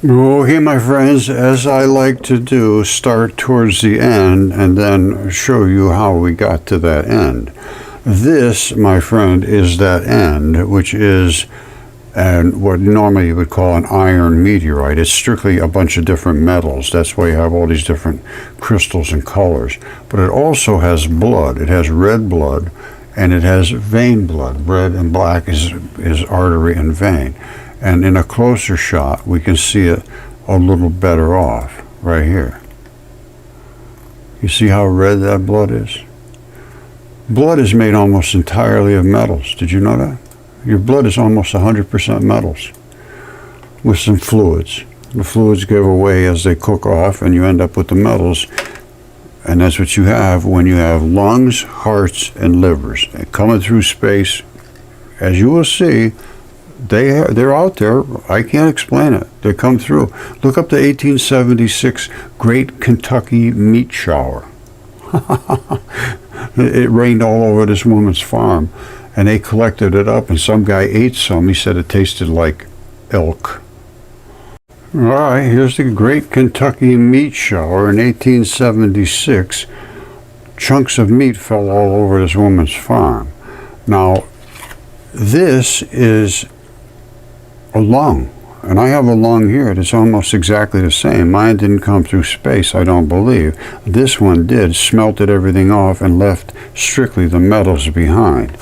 Okay, my friends, as I like to do, start towards the end and then show you how we got to that end. This, my friend, is that end, which is what normally you would call an iron meteorite. It's strictly a bunch of different metals. That's why you have all these different crystals and colors. But it also has blood. It has red blood, and it has vein blood. Red and black is artery and vein. And in a closer shot, we can see it a little better off right here. You see how red that blood is? Blood is made almost entirely of metals. Did you know that? Your blood is almost 100% metals with some fluids. The fluids give away as they cook off, and you end up with the metals. And that's what you have when you have lungs, hearts, and livers. And coming through space, as you will see, they're out there. I can't explain it. They come through. Look up the 1876 Great Kentucky Meat Shower. It rained all over this woman's farm, and they collected it up, and some guy ate some. He said it tasted like elk. All right, here's the Great Kentucky Meat Shower in 1876. Chunks of meat fell all over this woman's farm. Now, this is a lung, and I have a lung here that's almost exactly the same. Mine didn't come through space, I don't believe. This one did, smelted everything off and left strictly the metals behind.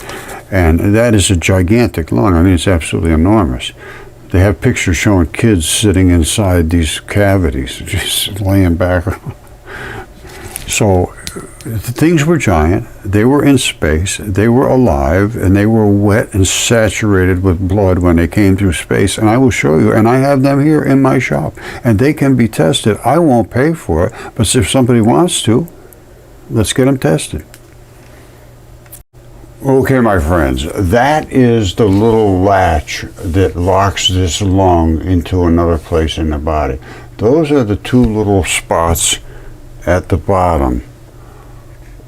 And that is a gigantic lung. I mean, it's absolutely enormous. They have pictures showing kids sitting inside these cavities, just laying back. So things were giant, they were in space, they were alive, and they were wet and saturated with blood when they came through space. And I will show you, and I have them here in my shop, and they can be tested. I won't pay for it, but if somebody wants to, let's get them tested. Okay, my friends, that is the little latch that locks this lung into another place in the body. Those are the two little spots at the bottom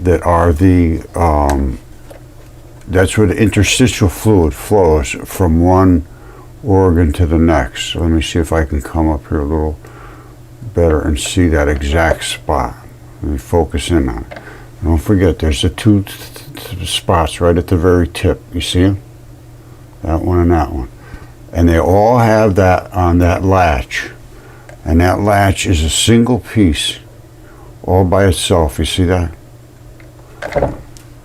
that are that's where the interstitial fluid flows from one organ to the next. So let me see if I can come up here a little better and see that exact spot. Let me focus in on it. Don't forget, there's the two spots right at the very tip. You see them? That one and that one. And they all have that on that latch. And that latch is a single piece all by itself. You see that?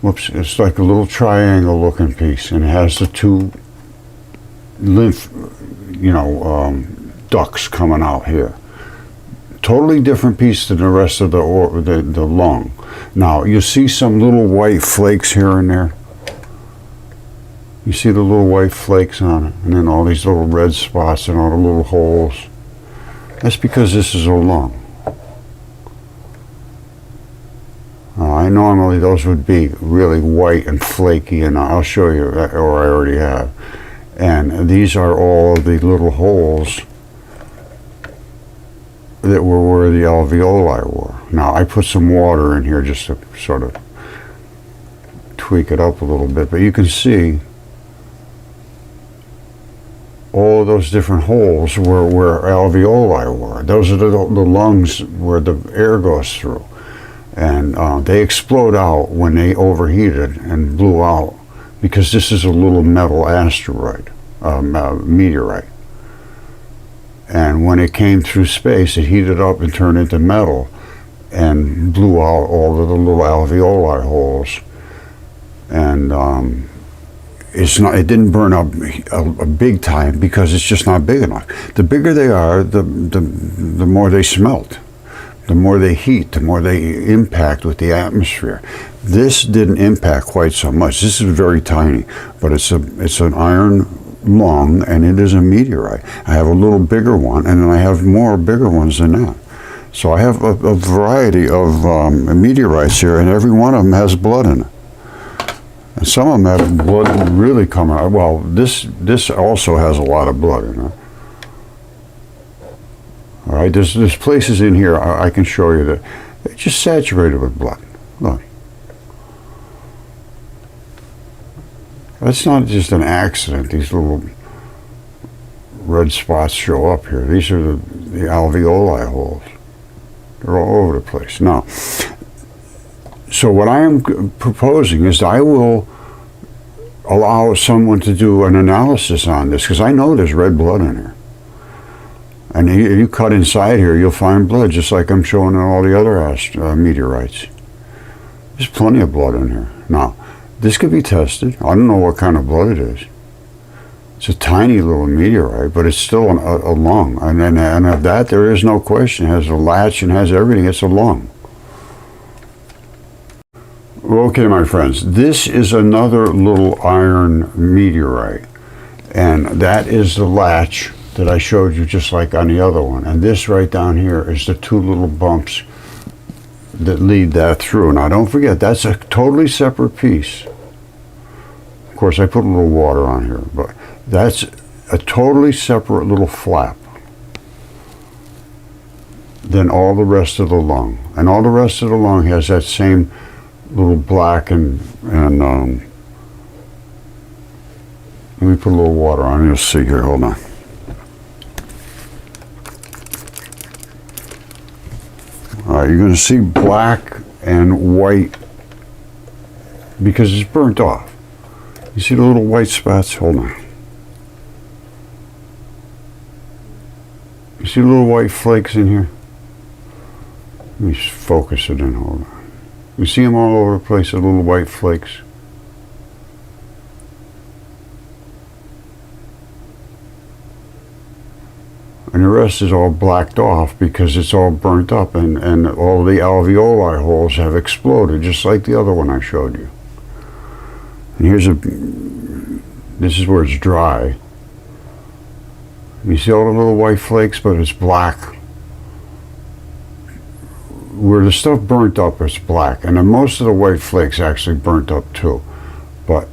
Whoops, it's like a little triangle looking piece, and it has the two lymph, ducts coming out here. Totally different piece than the rest of the lung. Now, you see some little white flakes here and there. You see the little white flakes on it, and then all these little red spots and all the little holes. That's because this is a lung. Normally those would be really white and flaky, and I'll show you, or I already have. And these are all the little holes that were where the alveoli were. Now, I put some water in here just to sort of tweak it up a little bit, but you can see all of those different holes where alveoli were. Those are the lungs where the air goes through. And they explode out when they overheated and blew out, because this is a little metal asteroid, meteorite. And when it came through space, it heated up and turned into metal and blew out all of the little alveoli holes. And it didn't burn up a big time because it's just not big enough. The bigger they are, the more they smelt. The more they heat, the more they impact with the atmosphere. This didn't impact quite so much. This is very tiny, but it's an iron lung, and it is a meteorite. I have a little bigger one, and then I have more bigger ones than that. So I have a variety of meteorites here, and every one of them has blood in it. And some of them have blood really coming out. Well, this also has a lot of blood in it. All right, there's places in here I can show you that they're just saturated with blood. Look. That's not just an accident, these little red spots show up here. These are the alveoli holes. They're all over the place. Now, so what I am proposing is I will allow someone to do an analysis on this, because I know there's red blood in here. And you cut inside here, you'll find blood, just like I'm showing in all the other meteorites. There's plenty of blood in here. Now, this could be tested. I don't know what kind of blood it is. It's a tiny little meteorite, but it's still a lung. And of that, there is no question. It has a latch and has everything. It's a lung. Okay, my friends, this is another little iron meteorite. And that is the latch that I showed you, just like on the other one. And this right down here is the two little bumps that lead that through. Now, don't forget, that's a totally separate piece. Of course, I put a little water on here, but that's a totally separate little flap than all the rest of the lung. And all the rest of the lung has that same little black and let me put a little water on it. You'll see here. Hold on. All right, you're going to see black and white because it's burnt off. You see the little white spots? Hold on. You see the little white flakes in here? Let me focus it in. Hold on. You see them all over the place, the little white flakes. And the rest is all blacked off because it's all burnt up, and all the alveoli holes have exploded, just like the other one I showed you. And this is where it's dry. You see all the little white flakes, but it's black. Where the stuff burnt up, it's black, and then most of the white flakes actually burnt up too, but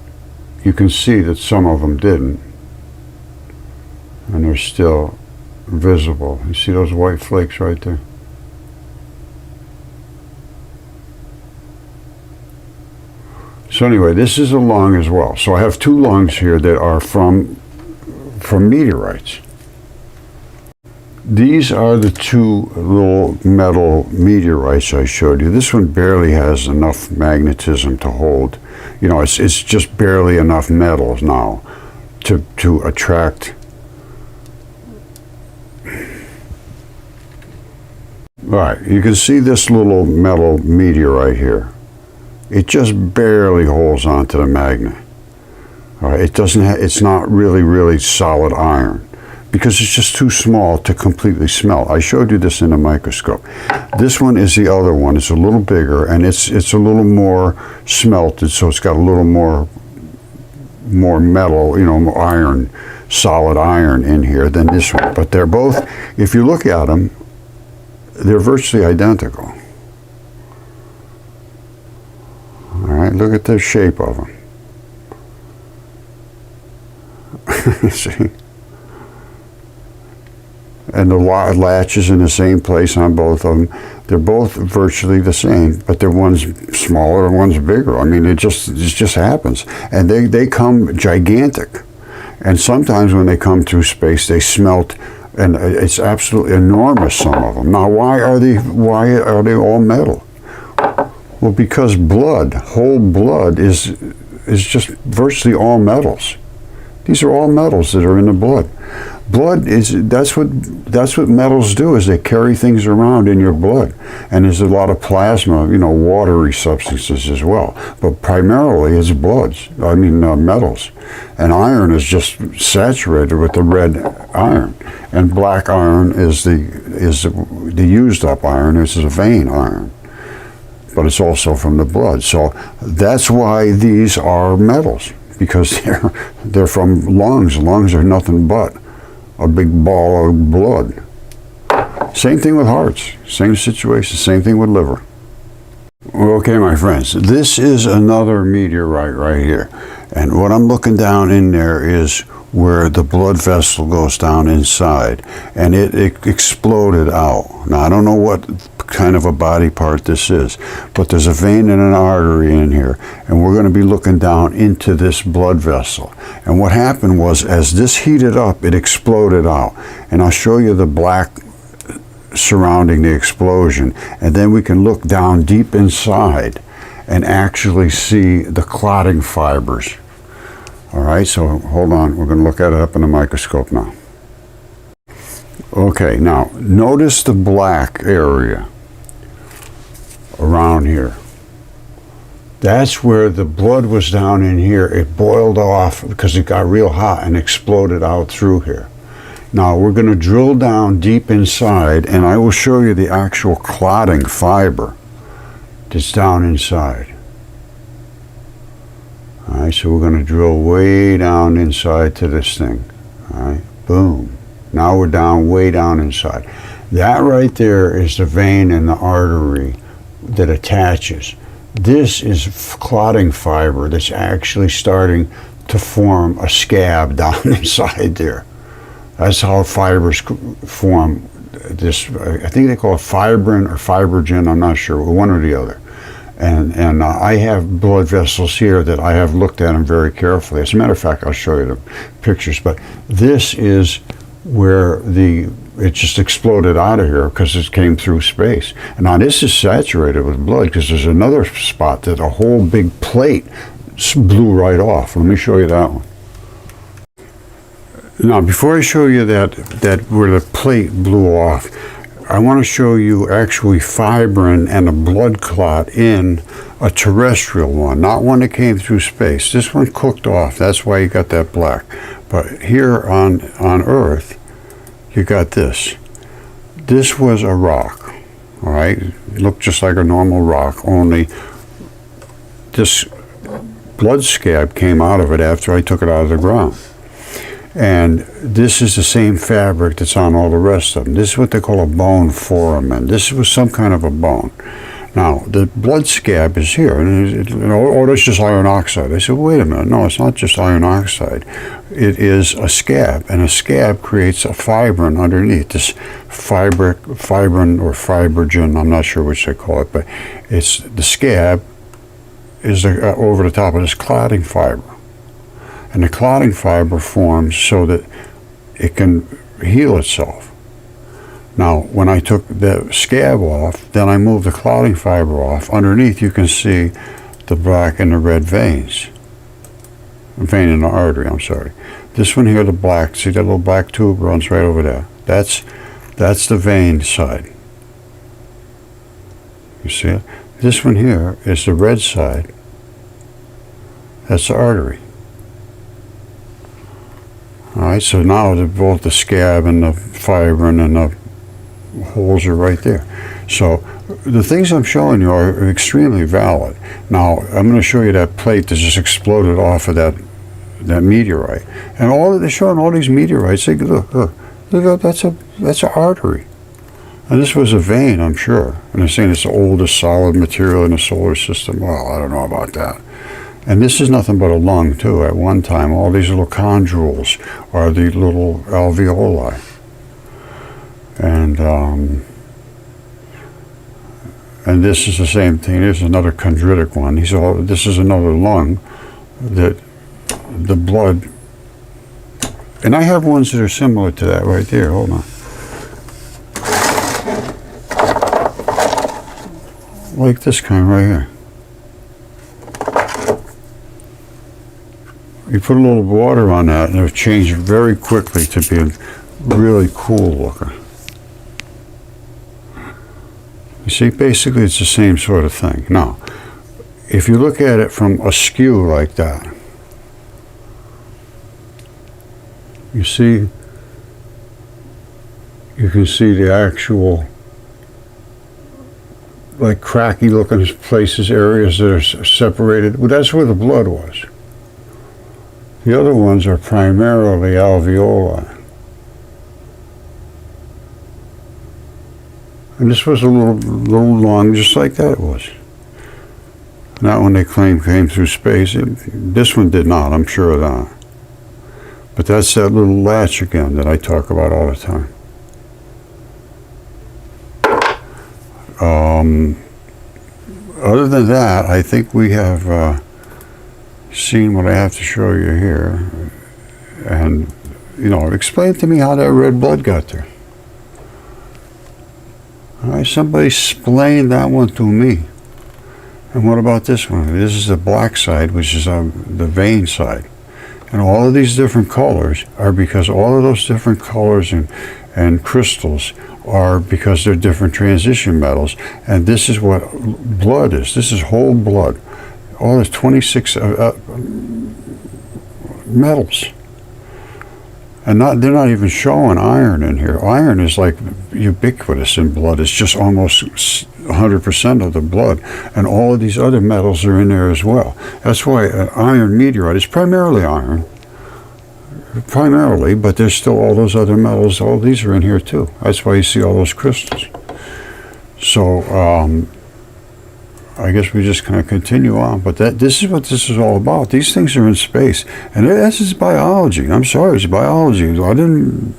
you can see that some of them didn't, and they're still visible. You see those white flakes right there? So anyway, this is a lung as well. So I have two lungs here that are from meteorites. These are the two little metal meteorites I showed you. This one barely has enough magnetism to hold. You know, it's just barely enough metal now to attract. All right, you can see this little metal meteorite here. It just barely holds onto the magnet. All right, it's not really solid iron, because it's just too small to completely smelt. I showed you this in a microscope. This one is the other one. It's a little bigger, and it's a little more smelted, so it's got a little more metal, you know, more iron, solid iron in here than this one. But they're both, if you look at them, they're virtually identical. All right, look at the shape of them. See? And the latch is in the same place on both of them. They're both virtually the same, but one's smaller and one's bigger. I mean, it just happens. And they come gigantic. And sometimes when they come through space, they smelt, and it's absolutely enormous, some of them. Now, why are they all metal? Well, because whole blood is just virtually all metals. These are all metals that are in the blood. That's what metals do, is they carry things around in your blood. And there's a lot of plasma, you know, watery substances as well. But primarily it's metals. And iron is just saturated with the red iron. And black iron is the used up iron. This is a vein iron. But it's also from the blood. So that's why these are metals, because they're from lungs. Lungs are nothing but a big ball of blood. Same thing with hearts, same situation, same thing with liver. Okay, my friends, this is another meteorite right here. And what I'm looking down in there is where the blood vessel goes down inside, and it exploded out. Now, I don't know what kind of a body part this is. But there's a vein and an artery in here, and we're going to be looking down into this blood vessel. And what happened was, as this heated up, it exploded out. And I'll show you the black surrounding the explosion, and then we can look down deep inside and actually see the clotting fibers. All right, so hold on, we're going to look at it up in the microscope now. Okay, now notice the black area around here. That's where the blood was down in here. It boiled off because it got real hot and exploded out through here. Now we're going to drill down deep inside, and I will show you the actual clotting fiber that's down inside. All right, so we're going to drill way down inside to this thing. All right, boom. Now we're down way down inside. That right there is the vein and the artery that attaches. This is clotting fiber that's actually starting to form a scab down inside there. That's how fibers form this. I think they call it fibrin or fibrogen. I'm not sure, one or the other. And I have blood vessels here that I have looked at them very carefully. As a matter of fact, I'll show you the pictures. But this is where it just exploded out of here because it came through space. And now this is saturated with blood because there's another spot that a whole big plate blew right off. Let me show you that one. Now, before I show you that where the plate blew off, I want to show you actually fibrin and a blood clot in a terrestrial one, not one that came through space. This one cooked off. That's why you got that black. But here on Earth, you got this. This was a rock, all right? It looked just like a normal rock, only this blood scab came out of it after I took it out of the ground. And this is the same fabric that's on all the rest of them. This is what they call a bone foramen. This was some kind of a bone. Now, the blood scab is here, and it's just iron oxide. I said, wait a minute, no, it's not just iron oxide. It is a scab, and a scab creates a fibrin underneath. This fibrin or fibrogen, I'm not sure which they call it, but it's the scab is over the top of this clotting fiber. And the clotting fiber forms so that it can heal itself. Now, when I took the scab off, then I moved the clotting fiber off. Underneath, you can see the black and the red veins. Vein in the artery, I'm sorry. This one here, the black, see that little black tube runs right over there. That's the vein side. You see it? This one here is the red side. That's the artery. All right, so now both the scab and the fibrin and the holes are right there. So the things I'm showing you are extremely valid. Now, I'm going to show you that plate that just exploded off of that meteorite. And they're showing all these meteorites. Look, that's an artery. And this was a vein, I'm sure. And they're saying it's the oldest solid material in the solar system. Well, I don't know about that. And this is nothing but a lung, too. At one time, all these little chondrules are the little alveoli. And this is the same thing. There's another chondritic one. This is another lung that the blood... And I have ones that are similar to that right there. Hold on. Like this kind right here. You put a little water on that and it'll change very quickly to be really cool looking. You see, basically it's the same sort of thing. Now, if you look at it from askew like that, you can see the actual like cracky looking places, areas that are separated. Well, that's where the blood was. The other ones are primarily alveoli. And this was a little long, just like that was. That one they claim came through space. This one did not, I'm sure of that. But that's that little latch again that I talk about all the time. other than that, I think we have seen what I have to show you here. And, you know, explain to me how that red blood got there. All right, somebody explain that one to me. And what about this one? This is the black side, which is the vein side. And all of these different colors are because all of those different colors and crystals are because they're different transition metals. And this is what blood is. This is whole blood. All those 26 metals. And they're not even showing iron in here. Iron is like ubiquitous in blood. It's just almost 100% of the blood. And all of these other metals are in there as well. That's why an iron meteorite is primarily iron. Primarily, but there's still all those other metals. All these are in here too. That's why you see all those crystals. So, I guess we just kind of continue on, but this is what this is all about. These things are in space, and this is biology. I'm sorry, it's biology. I didn't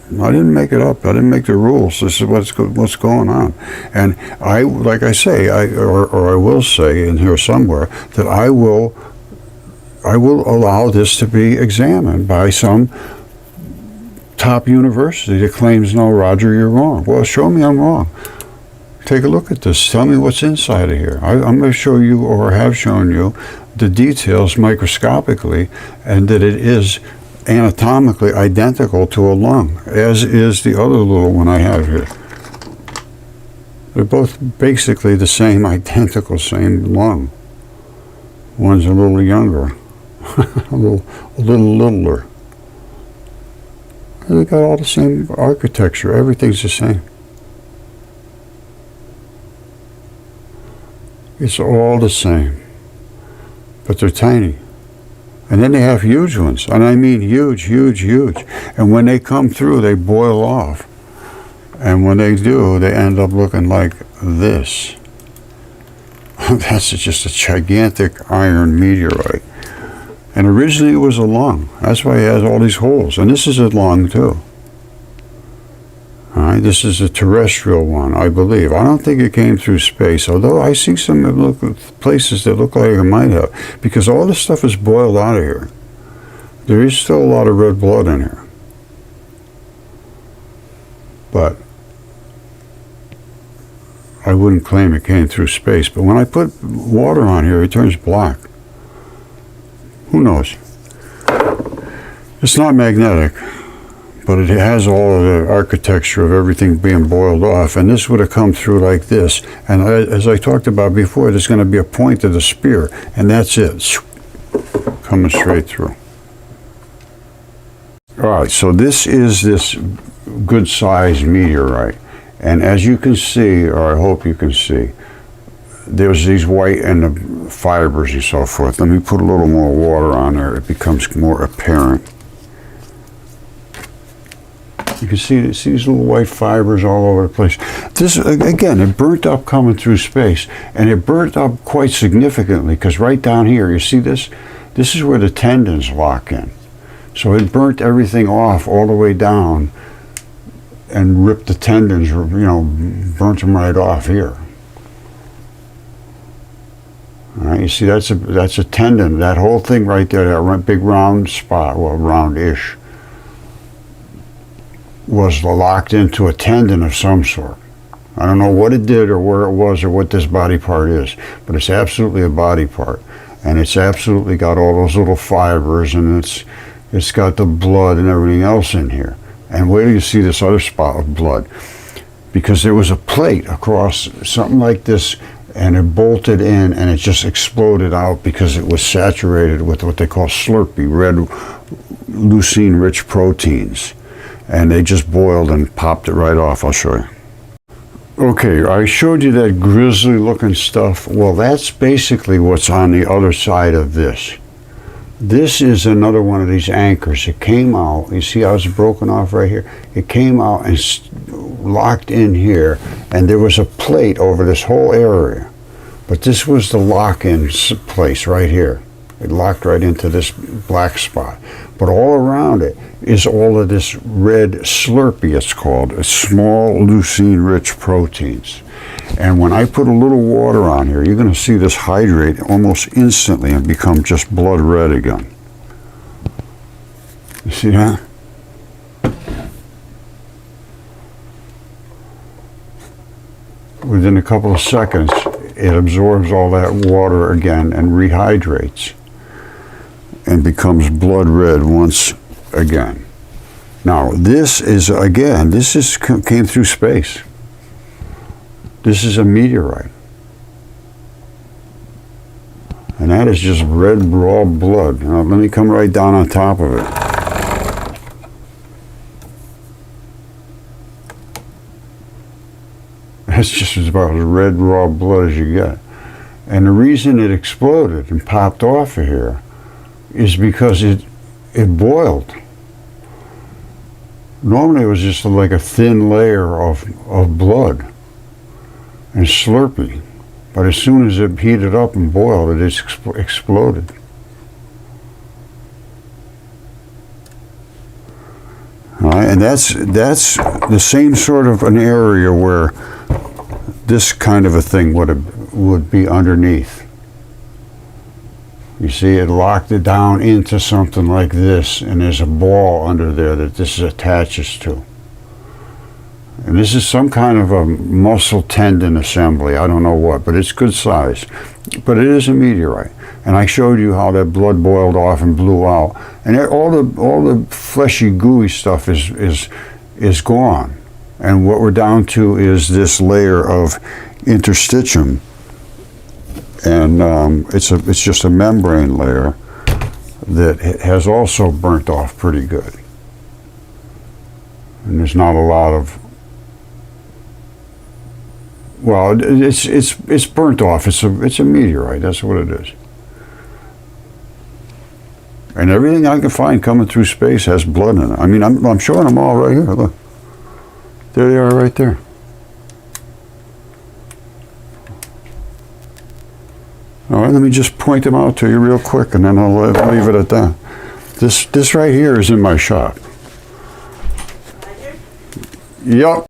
make it up. I didn't make the rules. This is what's going on. And I will say in here somewhere that I will allow this to be examined by some top university that claims, no, Roger, you're wrong. Well, show me I'm wrong. Take a look at this. Tell me what's inside of here. I'm going to show you, or have shown you, the details microscopically, and that it is anatomically identical to a lung, as is the other little one I have here. They're both basically the same, identical, same lung. One's a little younger, a little littler. They got all the same architecture. Everything's the same. It's all the same, but they're tiny. And then they have huge ones, and I mean huge, huge, huge. And when they come through, they boil off. And when they do, they end up looking like this. That's just a gigantic iron meteorite. And originally it was a lung. That's why it has all these holes. And this is a lung too. All right, this is a terrestrial one, I believe. I don't think it came through space, although I see some places that look like it might have, because all this stuff is boiled out of here. There is still a lot of red blood in here. But I wouldn't claim it came through space. But when I put water on here, it turns black. Who knows? It's not magnetic, but it has all of the architecture of everything being boiled off, and this would have come through like this. And as I talked about before, there's going to be a point of the spear, and that's it, coming straight through. All right, so this is this good-sized meteorite, and as you can see, or I hope you can see, there's these white and the fibers and so forth. Let me put a little more water on there. It becomes more apparent. You can see these little white fibers all over the place. This, again, it burnt up coming through space, and it burnt up quite significantly, because right down here, you see this? This is where the tendons lock in. So it burnt everything off all the way down and ripped the tendons, you know, burnt them right off here. All right, you see that's a tendon. That whole thing right there, that big round spot, well, round-ish, was locked into a tendon of some sort. I don't know what it did or where it was or what this body part is, but it's absolutely a body part. And it's absolutely got all those little fibers, and it's got the blood and everything else in here. And wait till you see this other spot of blood. Because there was a plate across something like this, and it bolted in, and it just exploded out because it was saturated with what they call slurpy, red leucine-rich proteins. And they just boiled and popped it right off. I'll show you. Okay, I showed you that grizzly looking stuff. Well, that's basically what's on the other side of this. This is another one of these anchors. It came out, you see how it's broken off right here? It came out and locked in here, and there was a plate over this whole area. But this was the lock-in place right here. It locked right into this black spot. But all around it is all of this red slurpy, it's called. It's small leucine-rich proteins. And when I put a little water on here, you're going to see this hydrate almost instantly and become just blood red again. You see that? Within a couple of seconds, it absorbs all that water again and rehydrates and becomes blood red once again. Now, this is, again, came through space. This is a meteorite. And that is just red, raw blood. Now, let me come right down on top of it. That's just about as red, raw blood as you get. And the reason it exploded and popped off of here is because it boiled. Normally it was just like a thin layer of blood and slurpy. But as soon as it heated up and boiled, it exploded. All right, and that's the same sort of an area where this kind of a thing would be underneath. You see, it locked it down into something like this, and there's a ball under there that this attaches to. And this is some kind of a muscle tendon assembly. I don't know what, but it's good size. But it is a meteorite. And I showed you how that blood boiled off and blew out. And all the fleshy, gooey stuff is gone. And what we're down to is this layer of interstitium, and it's just a membrane layer that has also burnt off pretty good. And there's not a lot of, well, it's burnt off. It's a meteorite. That's what it is. And everything I can find coming through space has blood in it. I mean, I'm showing them all right here. Look. There they are right there. All right, let me just point them out to you real quick, and then I'll leave it at that. This right here is in my shop. Yep.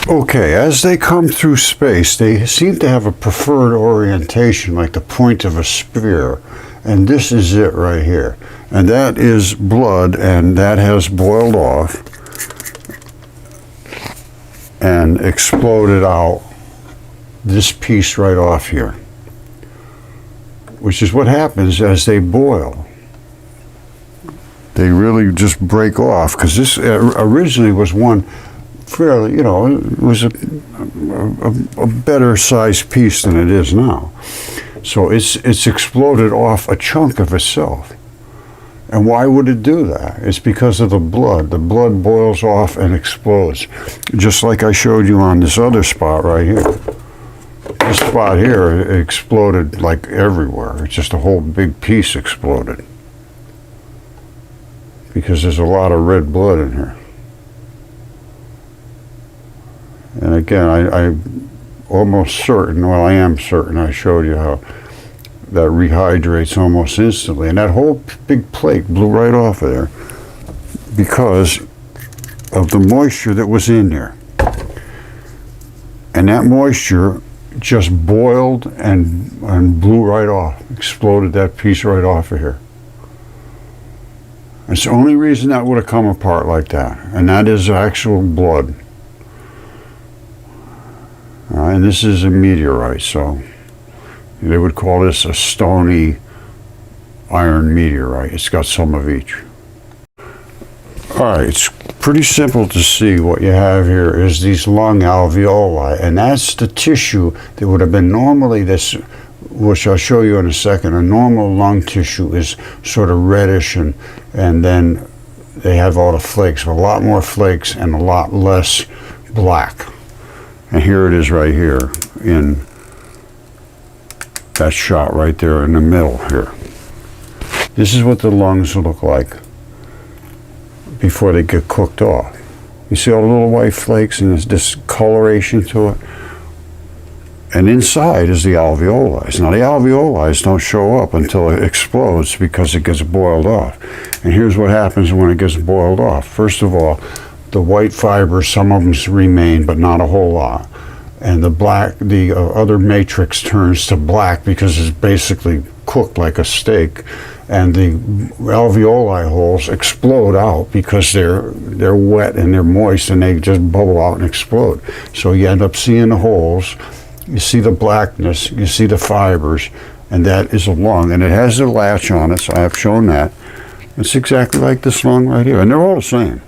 Okay, as they come through space, they seem to have a preferred orientation, like the point of a spear. And this is it right here. And that is blood, and that has boiled off and exploded out this piece right off here, which is what happens as they boil. They really just break off, because this originally was one fairly, it was a better sized piece than it is now. So it's exploded off a chunk of itself. And why would it do that? It's because of the blood. The blood boils off and explodes. Just like I showed you on this other spot right here. This spot here, it exploded like everywhere. It's just a whole big piece exploded. Because there's a lot of red blood in here. And again, I'm almost certain, well, I am certain I showed you how that rehydrates almost instantly, and that whole big plate blew right off of there because of the moisture that was in there. And that moisture just boiled and blew right off, exploded that piece right off of here. It's the only reason that would have come apart like that, and that is actual blood. And this is a meteorite, so they would call this a stony iron meteorite. It's got some of each. Alright, it's pretty simple to see. What you have here is these lung alveoli, and that's the tissue that would have been normally this, which I'll show you in a second. A normal lung tissue is sort of reddish, and then they have all the flakes, a lot more flakes and a lot less black. And here it is right here in that shot right there in the middle here. This is what the lungs look like before they get cooked off. You see all the little white flakes and there's this coloration to it? And inside is the alveoli. Now the alveoli don't show up until it explodes because it gets boiled off. And here's what happens when it gets boiled off. First of all, the white fibers, some of them remain, but not a whole lot. and the other matrix turns to black because it's basically cooked like a steak, and the alveoli holes explode out because they're wet and they're moist, and they just bubble out and explode. So you end up seeing the holes, you see the blackness, you see the fibers, and that is a lung, and it has a latch on it, so I have shown that. It's exactly like this lung right here, and they're all the same.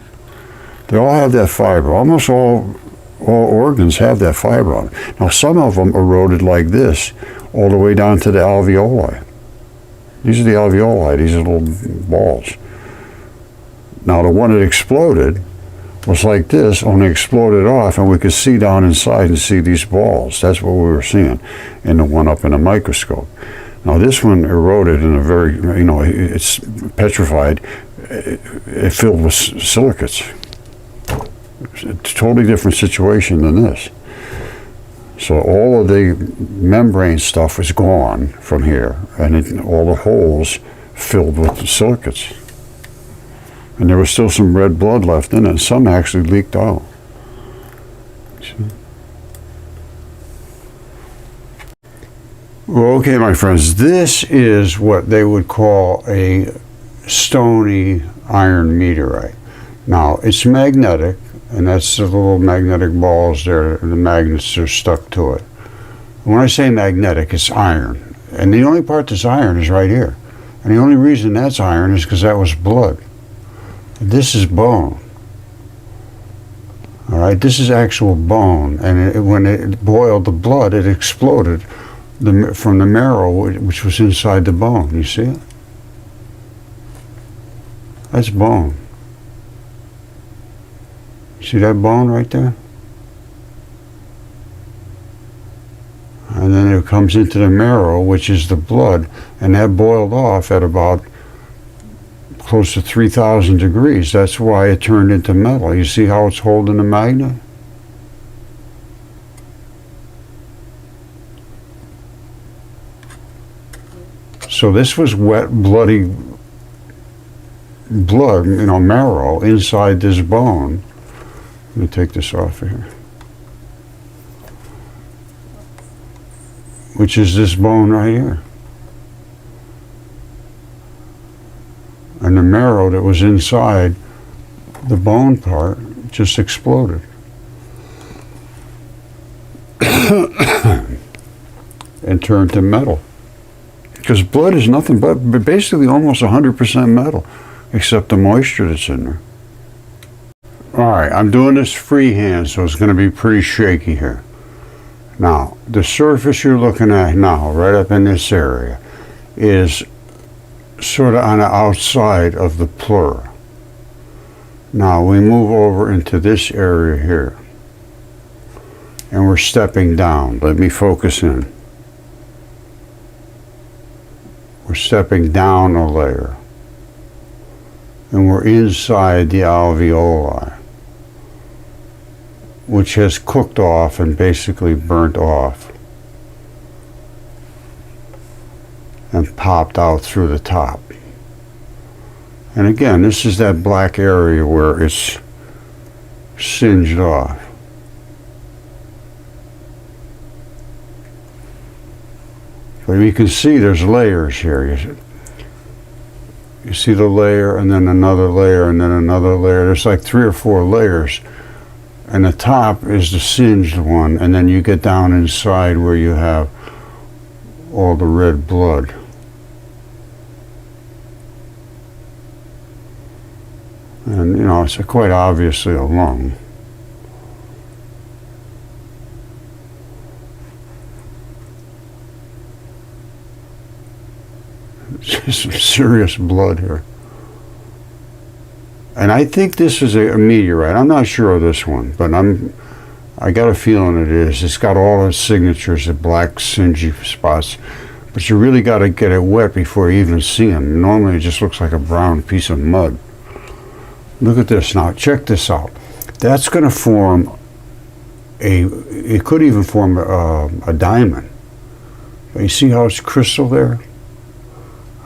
They all have that fiber. Almost all organs have that fiber on it. Now, some of them eroded like this, all the way down to the alveoli. These are the alveoli, these are little balls. Now, the one that exploded was like this, only exploded off, and we could see down inside and see these balls. That's what we were seeing in the one up in the microscope. Now, this one eroded in a very, it's petrified, it filled with silicates. It's a totally different situation than this. So all of the membrane stuff is gone from here, and all the holes filled with silicates. And there was still some red blood left in it, and some actually leaked out. See? Well, okay, my friends, this is what they would call a stony iron meteorite. Now, it's magnetic, and that's the little magnetic balls there, the magnets are stuck to it. When I say magnetic, it's iron. And the only part that's iron is right here. And the only reason that's iron is because that was blood. This is bone. All right, this is actual bone. And when it boiled the blood, it exploded from the marrow, which was inside the bone. You see it? That's bone. See that bone right there? And then it comes into the marrow, which is the blood, and that boiled off at about close to 3,000 degrees. That's why it turned into metal. You see how it's holding the magnet? So this was wet, bloody blood, marrow inside this bone. Let me take this off of here. Which is this bone right here. And the marrow that was inside the bone part just exploded. And turned to metal. Because blood is nothing but basically almost 100% metal, except the moisture that's in there. All right, I'm doing this freehand, so it's going to be pretty shaky here. Now, the surface you're looking at now, right up in this area, is sort of on the outside of the pleura. Now, we move over into this area here, and we're stepping down. Let me focus in. We're stepping down a layer, and we're inside the alveoli, which has cooked off and basically burnt off and popped out through the top. And again, this is that black area where it's singed off. But you can see there's layers here. You see the layer, and then another layer, and then another layer. There's like 3 or 4 layers. And the top is the singed one, and then you get down inside where you have all the red blood. And it's quite obviously a lung. It's some serious blood here. And I think this is a meteorite. I'm not sure of this one, but I got a feeling it is. It's got all its signatures, the black singy spots. But you really got to get it wet before you even see them. Normally it just looks like a brown piece of mud. Look at this now. Check this out. That's going to form it could even form a diamond. But you see how it's crystal there?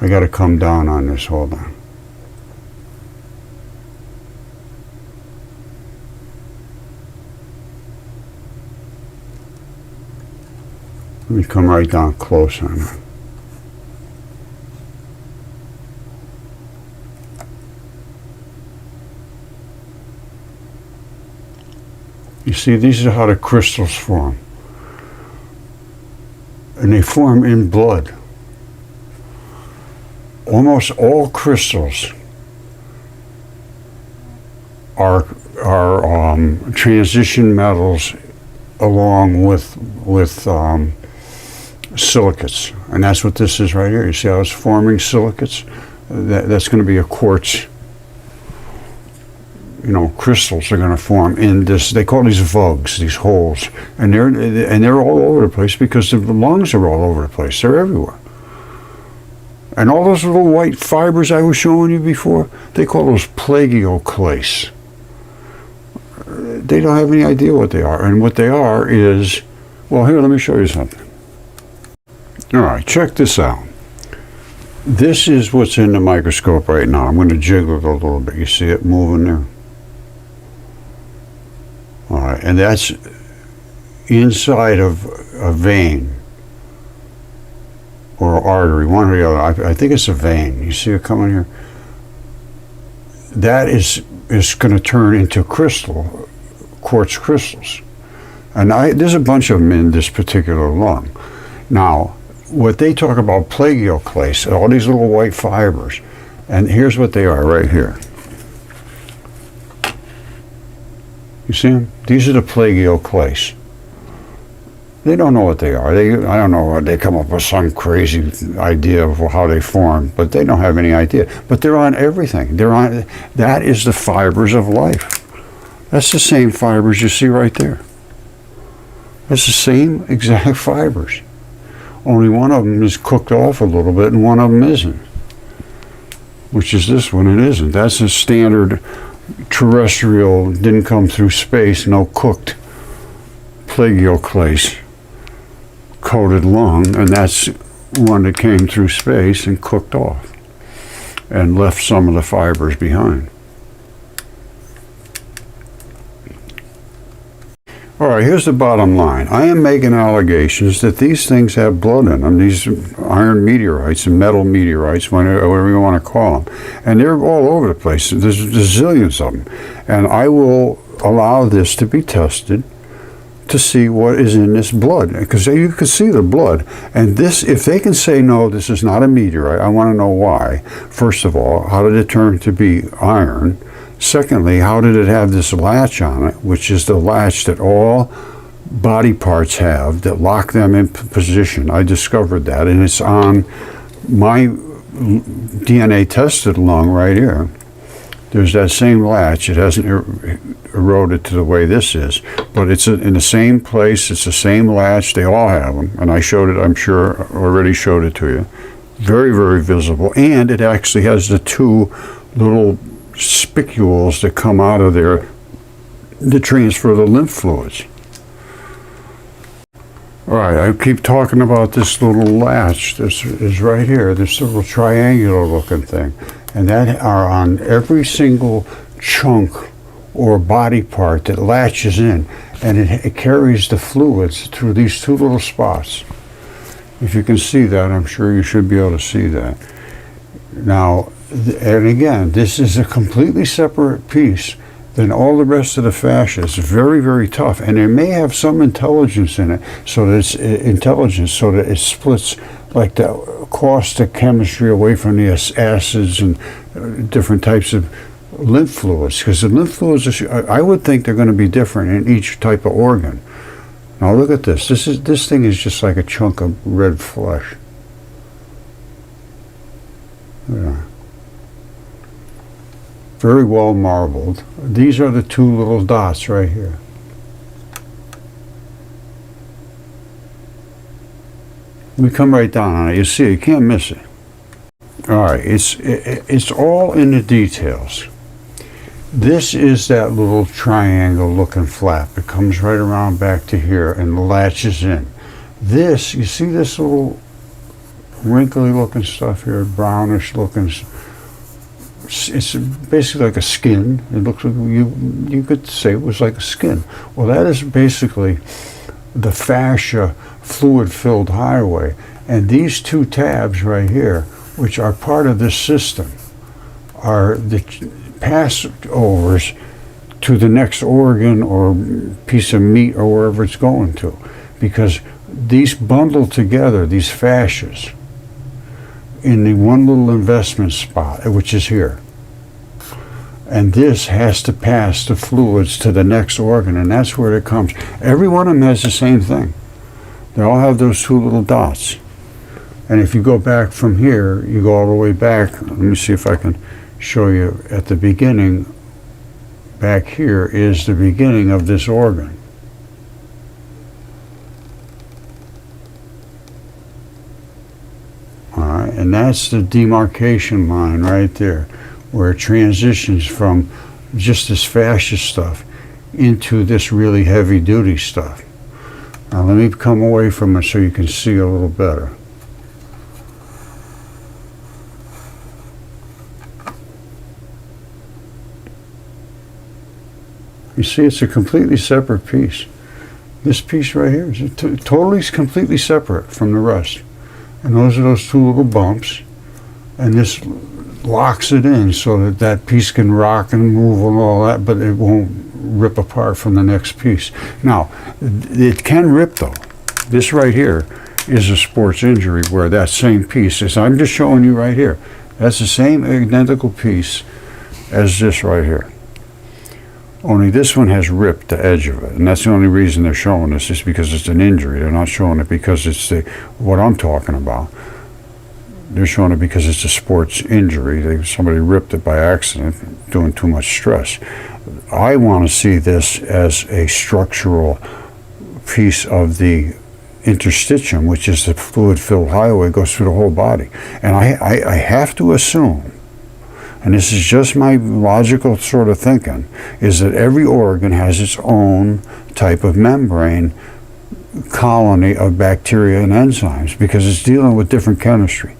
I got to come down on this. Hold on. Let me come right down close on it. You see, these are how the crystals form. And they form in blood. Almost all crystals are transition metals along with silicates. And that's what this is right here. You see how it's forming silicates? That's going to be a quartz. You know, crystals are going to form in this. They call these vugs, these holes, and they're all over the place because the lungs are all over the place. They're everywhere. And all those little white fibers I was showing you before, they call those plagioclase. They don't have any idea what they are, and what they are is, well, here, let me show you something. All right, check this out. This is what's in the microscope right now. I'm going to jiggle it a little bit. You see it moving there? All right, and that's inside of a vein or artery, one or the other. I think it's a vein. You see it coming here? That is going to turn into quartz crystals. And there's a bunch of them in this particular lung. Now, what they talk about plagioclase, all these little white fibers, and here's what they are right here. You see them? These are the plagioclase. They don't know what they are. I don't know. They come up with some crazy idea of how they form, but they don't have any idea. But they're on everything. That is the fibers of life. That's the same fibers you see right there. That's the same exact fibers. Only one of them is cooked off a little bit and one of them isn't. Which is this one, it isn't. That's a standard terrestrial, didn't come through space, no cooked plagioclase coated lung, and that's one that came through space and cooked off and left some of the fibers behind. All right, here's the bottom line. I am making allegations that these things have blood in them, these iron meteorites and metal meteorites, whatever you want to call them. And they're all over the place. There's zillions of them. And I will allow this to be tested to see what is in this blood. Because you can see the blood. And this, if they can say, no, this is not a meteorite, I want to know why. First of all, how did it turn to be iron? Secondly, how did it have this latch on it, which is the latch that all body parts have that lock them in position? I discovered that, and it's on my DNA tested lung right here. There's that same latch. It hasn't eroded to the way this is, but it's in the same place. It's the same latch. They all have them, and I showed it, I'm sure, already showed it to you. Very, very visible, and it actually has the two little spicules that come out of there to transfer the lymph fluids. All right, I keep talking about this little latch. This is right here, this little triangular looking thing. And that are on every single chunk or body part that latches in. And it carries the fluids through these two little spots. If you can see that, I'm sure you should be able to see that. Now, and again, this is a completely separate piece than all the rest of the fascia. It's very, very tough, and it may have some intelligence in it, so that it splits like the caustic chemistry away from the acids and different types of lymph fluids. Because the lymph fluids, I would think they're going to be different in each type of organ. Now look at this. This thing is just like a chunk of red flesh. Yeah. Very well marbled. These are the two little dots right here. We come right down on it. You see, you can't miss it. All right, it's all in the details. This is that little triangle-looking flap. It comes right around back to here and latches in. This, you see this little wrinkly-looking stuff here, brownish-looking. It's basically like a skin. It looks like you could say it was like a skin. Well, that is basically the fascia fluid-filled highway. And these two tabs right here, which are part of this system, are the passovers to the next organ or piece of meat or wherever it's going to. Because these bundle together, these fascias, in the one little investment spot, which is here. And this has to pass the fluids to the next organ, and that's where it comes. Every one of them has the same thing. They all have those two little dots. And if you go back from here, you go all the way back. Let me see if I can show you at the beginning. Back here is the beginning of this organ. All right, and that's the demarcation line right there, where it transitions from just this fascia stuff into this really heavy duty stuff. Now let me come away from it so you can see a little better. You see, it's a completely separate piece. This piece right here is totally completely separate from the rest. And those are those two little bumps, and this locks it in so that that piece can rock and move and all that, but it won't rip apart from the next piece. Now, it can rip though. This right here is a sports injury where that same piece is, I'm just showing you right here, that's the same identical piece as this right here. Only this one has ripped the edge of it, and that's the only reason they're showing this, is because it's an injury. They're not showing it because it's what I'm talking about. They're showing it because it's a sports injury. Somebody ripped it by accident, doing too much stress. I want to see this as a structural piece of the interstitium, which is the fluid-filled highway, goes through the whole body. And I have to assume, and this is just my logical sort of thinking, is that every organ has its own type of membrane colony of bacteria and enzymes, because it's dealing with different chemistry.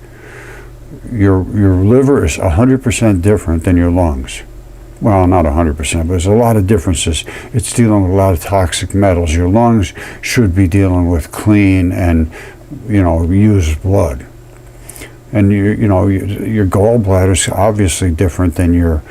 Your liver is 100% different than your lungs. Well, not 100%, but there's a lot of differences. It's dealing with a lot of toxic metals. Your lungs should be dealing with clean and, used blood. And your gallbladder is obviously different than your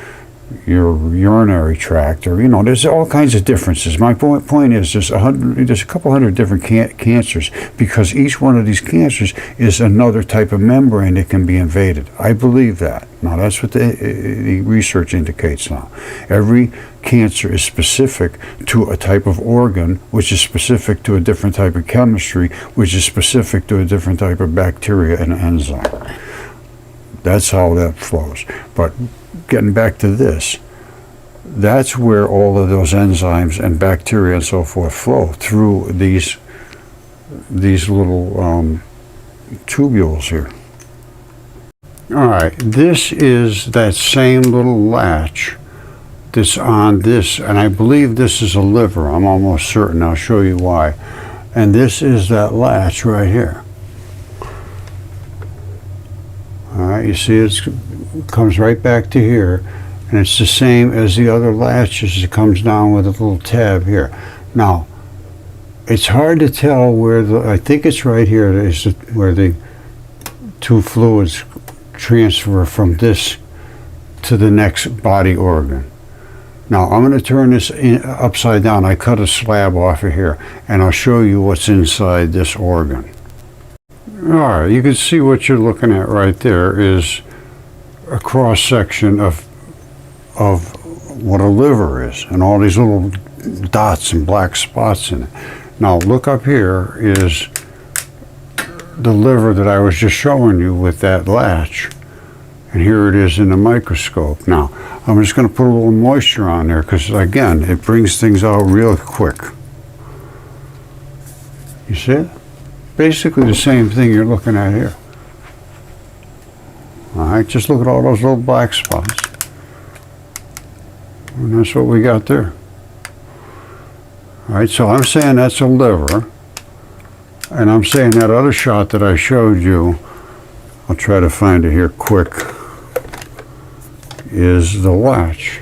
urinary tract, or there's all kinds of differences. My point is there's a couple hundred different cancers, because each one of these cancers is another type of membrane that can be invaded. I believe that. Now that's what the research indicates now. Every cancer is specific to a type of organ, which is specific to a different type of chemistry, which is specific to a different type of bacteria and enzyme. That's how that flows. But getting back to this, that's where all of those enzymes and bacteria and so forth flow, through these little tubules here. All right, this is that same little latch that's on this, and I believe this is a liver. I'm almost certain. I'll show you why. And this is that latch right here. All right, you see it comes right back to here, and it's the same as the other latches. It comes down with a little tab here. Now, it's hard to tell where I think it's right here is where the two fluids transfer from this to the next body organ. Now, I'm going to turn this upside down. I cut a slab off of here, and I'll show you what's inside this organ. All right, you can see what you're looking at right there is a cross section of what a liver is, and all these little dots and black spots in it. Now look up here is the liver that I was just showing you with that latch, and here it is in the microscope. Now I'm just going to put a little moisture on there, because again, it brings things out real quick. You see it? Basically the same thing you're looking at here. All right, just look at all those little black spots. And that's what we got there. All right, so I'm saying that's a liver. And I'm saying that other shot that I showed you, I'll try to find it here quick, is the latch.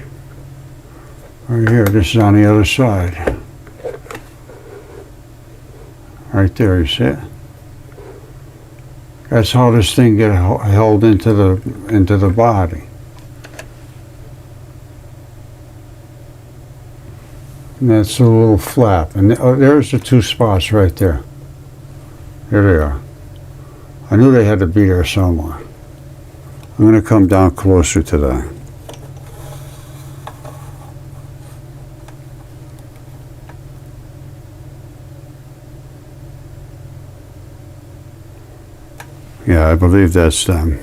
Right here, this is on the other side. Right there, you see it? That's how this thing gets held into the body. And that's a little flap. And there's the two spots right there. There they are. I knew they had to be there somewhere. I'm going to come down closer to that. Yeah, I believe that's them.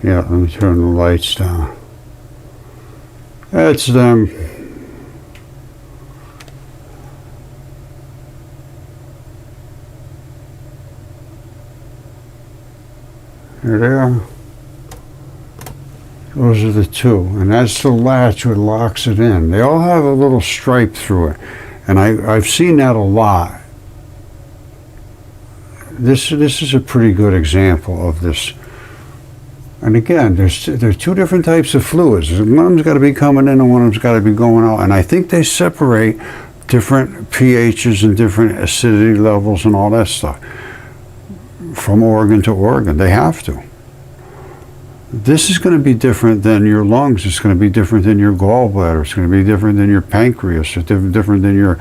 Yeah, let me turn the lights down. That's them. Here they are. Those are the two, and that's the latch that locks it in. They all have a little stripe through it, and I've seen that a lot. This is a pretty good example of this. And again, there's two different types of fluids. One of them's got to be coming in, and one of them's got to be going out. And I think they separate different pHs and different acidity levels and all that stuff from organ to organ. They have to. This is going to be different than your lungs. It's going to be different than your gallbladder. It's going to be different than your pancreas. It's different than your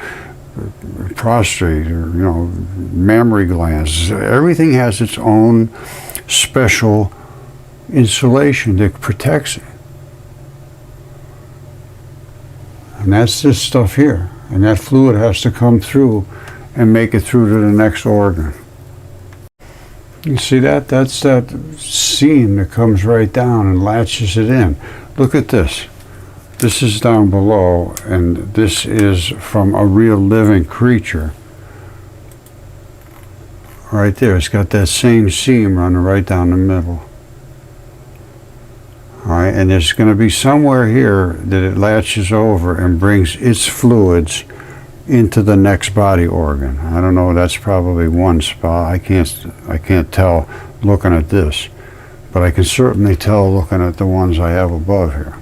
prostate or mammary glands. Everything has its own special insulation that protects it. And that's this stuff here. And that fluid has to come through and make it through to the next organ. You see that? That's that seam that comes right down and latches it in. Look at this. This is down below, and this is from a real living creature. Right there, it's got that same seam running right down the middle. All right, and there's going to be somewhere here that it latches over and brings its fluids into the next body organ. I don't know, that's probably one spot. I can't tell looking at this, but I can certainly tell looking at the ones I have above here.